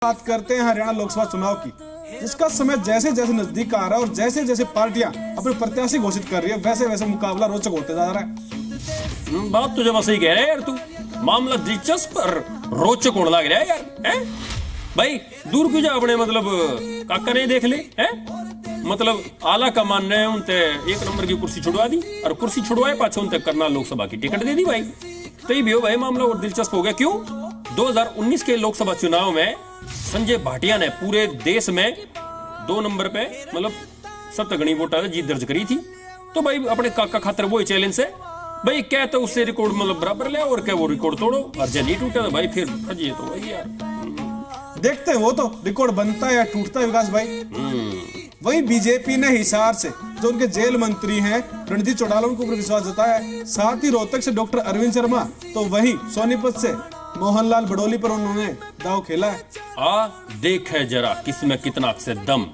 बात करते हैं हरियाणा लोकसभा चुनाव की, जिसका समय जैसे जैसे नजदीक आ रहा है और जैसे जैसे पार्टियां अपने प्रत्याशी घोषित कर रही है वैसे वैसे मुकाबला रोचक होते जा रहा है। बात तो जब सही कह रहे हैं यार, तू मामला दिलचस्प और रोचक होने लग रहा है यार। हैं भाई दूर क्यों जा अपने मतलब काका ने देख ले हैं, मतलब आला कमान ने उनते एक नंबर की कुर्सी छुड़वा दी और कुर्सी छुड़वाए पाछे उनते करनाल लोकसभा की टिकट दे दी भाई। तो ये भी हो भाई मामला और दिलचस्प हो गया। क्यों 2019 के लोकसभा चुनाव में संजय भाटिया ने पूरे देश में 2 नंबर पे मतलब 70 गणी वोटा जीत दर्ज करी थी। तो भाई अपने काका खातर वो चैलेंज से भाई क्या तो उससे रिकॉर्ड मतलब बराबर ले और क्या वो रिकॉर्ड तोड़ो और जब नहीं टूटा तो भाई फिर फजिए तो वही यार देखते हैं वो तो रिकॉर्ड बनता है या टूटता है विकास भाई। वहीं बीजेपी ने हिसार से जो उनके जेल मंत्री हैं रणजीत चौटाला उनके ऊपर विश्वास जताया है। साथ ही रोहतक से डॉक्टर अरविंद शर्मा, तो वहीं सोनीपत से मोहनलाल बड़ोली पर उन्होंने दाव खेला है। देखे जरा किसमें कितना से दम,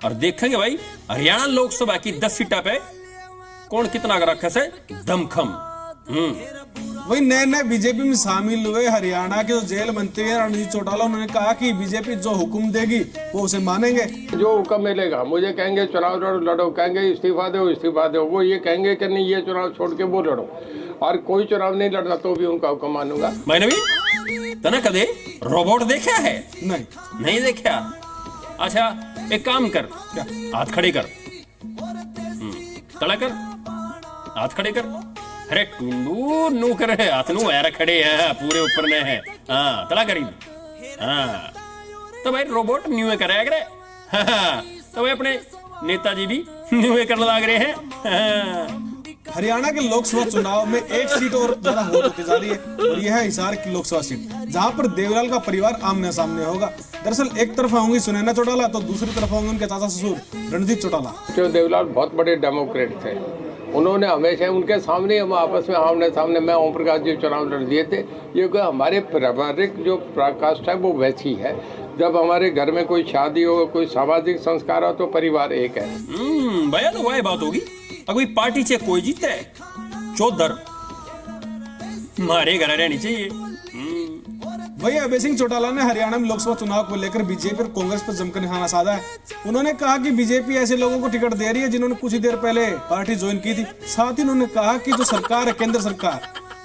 और देखेंगे भाई हरियाणा लोकसभा की 10 सीटा पे कौन कितना रखे से दमखम। वहीं नए नए बीजेपी में शामिल हुए हरियाणा के जो जेल मंत्री हैं रणजीत चौटाला, उन्होंने कहा कि बीजेपी जो हुक्म देगी वो उसे मानेंगे। जो हुक्म मिलेगा, मुझे कहेंगे चुनाव लड़ो, कहेंगे इस्तीफा दो, वो ये कहेंगे कि नहीं ये चुनाव छोड़ के वो लड़ो, और कोई चुनाव नहीं लड़ना तो भी उनका हुक्म मानूंगा। मैंने भी तना कदे रोबोट देखा है? नहीं देखा। अच्छा एक काम कर, क्या हाथ खड़े कर, तड़ा कर, हाथ खड़े कर। अरे टूंडू नू कर हाथ नू यार खड़े हैं पूरे ऊपर ने है। हाँ तड़ा करीब। हाँ तो भाई रोबोट न्यू करे करे। हाँ तो भाई अपने नेताजी भी न्यू करने लग रहे हैं। हाँ। हरियाणा के लोकसभा चुनाव में एक सीट और ज्यादा होती जा रही है और यह है हिसार की लोकसभा सीट, जहां पर देवलाल का परिवार आमने सामने होगा। दरअसल एक तरफ होंगी सुनैना चौटाला तो दूसरी तरफ होंगे उनके चाचा ससुर रणजीत चौटाला। जो देवलाल बहुत बड़े डेमोक्रेट थे, उन्होंने हमेशा उनके सामने हम आपस में आमने सामने मैं ओम प्रकाश जी चुनाव लड़ दिए थे। ये हमारे पारिवारिक जो प्रकाष्ठ है वो वैसी है। जब हमारे घर में कोई शादी हो, कोई सामाजिक संस्कार हो तो परिवार एक है। भैया तो वही बात होगी। अगर पार्टी से कोई जीते चौधर मारे घर रहनी चाहिए। वही अभय सिंह चौटाला ने हरियाणा में लोकसभा चुनाव को लेकर बीजेपी और कांग्रेस पर जमकर निशाना साधा है। उन्होंने कहा कि बीजेपी ऐसे लोगों को टिकट दे रही है जिन्होंने कुछ ही देर पहले पार्टी ज्वाइन की थी। साथ ही उन्होंने कहा कि जो सरकार है केंद्र सरकार,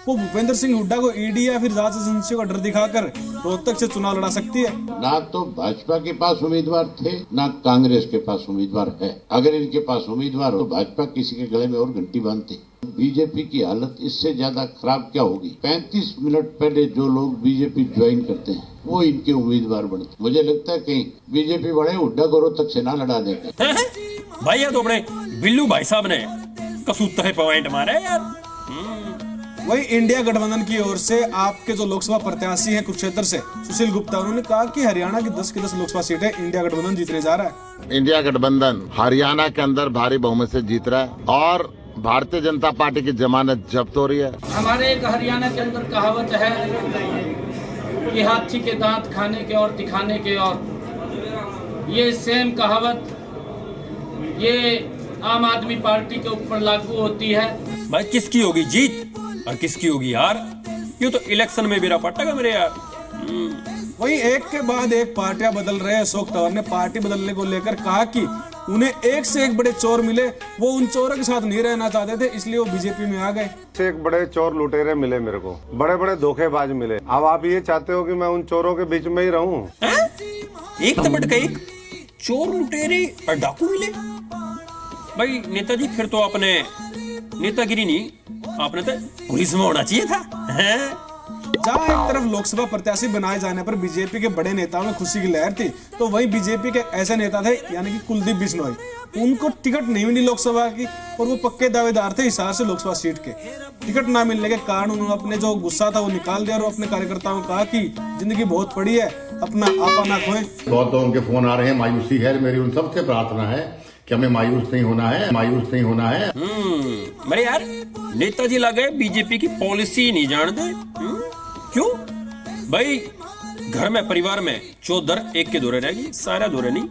वो भूपेंद्र सिंह हुड्डा को ईडी या फिर जांच एजेंसियों का डर दिखाकर रोहतक से चुनाव लड़ा सकती है। ना तो भाजपा के पास उम्मीदवार थे ना कांग्रेस के पास उम्मीदवार है। अगर इनके पास उम्मीदवार हो तो भाजपा किसी के गले में और घंटी बांधती। बीजेपी की हालत इससे ज्यादा खराब क्या होगी। 35 मिनट पहले जो लोग बीजेपी ज्वाइन करते हैं वो इनके उम्मीदवार बनते। मुझे लगता है कहीं बीजेपी बड़े हुड्डा को रोहतक से ना लड़ा देंगे। भाई तो अपने बिल्लू भाई साहब ने कसूता पॉइंट मारे यार। वही इंडिया गठबंधन की ओर से आपके जो लोकसभा प्रत्याशी हैं कुरुक्षेत्र से सुशील गुप्ता, उन्होंने कहा कि हरियाणा की 10 की 10 लोकसभा सीटें इंडिया गठबंधन जीतने जा रहा है। इंडिया गठबंधन हरियाणा के अंदर भारी बहुमत से जीत रहा है और भारतीय जनता पार्टी की जमानत जब्त हो रही है। हमारे एक हरियाणा के अंदर कहावत है कि हाथी के दांत खाने के और दिखाने के, और ये सेम कहावत ये आम आदमी पार्टी के ऊपर लागू होती है। भाई किसकी होगी जीत और किसकी होगी हार, ये तो इलेक्शन में मेरा पट्टा मेरे यार। वहीं एक के बाद एक पार्टियां बदल रहे हैं। अशोक तंवर ने पार्टी बदलने को लेकर कहा कि उन्हें एक से एक बड़े चोर मिले, वो उन चोरों के साथ नहीं रहना चाहते थे, इसलिए वो बीजेपी में आ गए। एक बड़े चोर लुटेरे मिले मेरे को, बड़े बड़े धोखेबाज मिले। अब आप ये चाहते हो कि मैं उन चोरों के बीच में ही रहूं? एक तबट का एक चोर लुटेरे और डाकू मिले। भाई नेताजी फिर तो आपने नेतागिरी नहीं, आपने तो पुलिस में होना चाहिए था। जहाँ एक तरफ लोकसभा प्रत्याशी बनाए जाने पर बीजेपी के बड़े नेताओं में खुशी की लहर थी, तो वहीं बीजेपी के ऐसे नेता थे यानी कि कुलदीप बिश्नोई, उनको टिकट नहीं मिली लोकसभा की और वो पक्के दावेदार थे हिसार से लोकसभा सीट के। टिकट ना मिलने के कारण उन्होंने अपने जो गुस्सा था वो निकाल दिया और अपने कार्यकर्ताओं को कहा कि जिंदगी बहुत बड़ी है, अपना आपा ना खोएं। बहुत लोगों के फोन आ रहे हैं, मायूसी है। मेरी उन सबसे प्रार्थना है कि हमें मायूस नहीं होना है, मायूस नहीं होना है। मेरे यार नेताजी लगे बीजेपी की पॉलिसी नहीं जानते। क्यों भाई घर में परिवार में चौधर एक के दौरे रहेगी, सारा दौरे नहीं।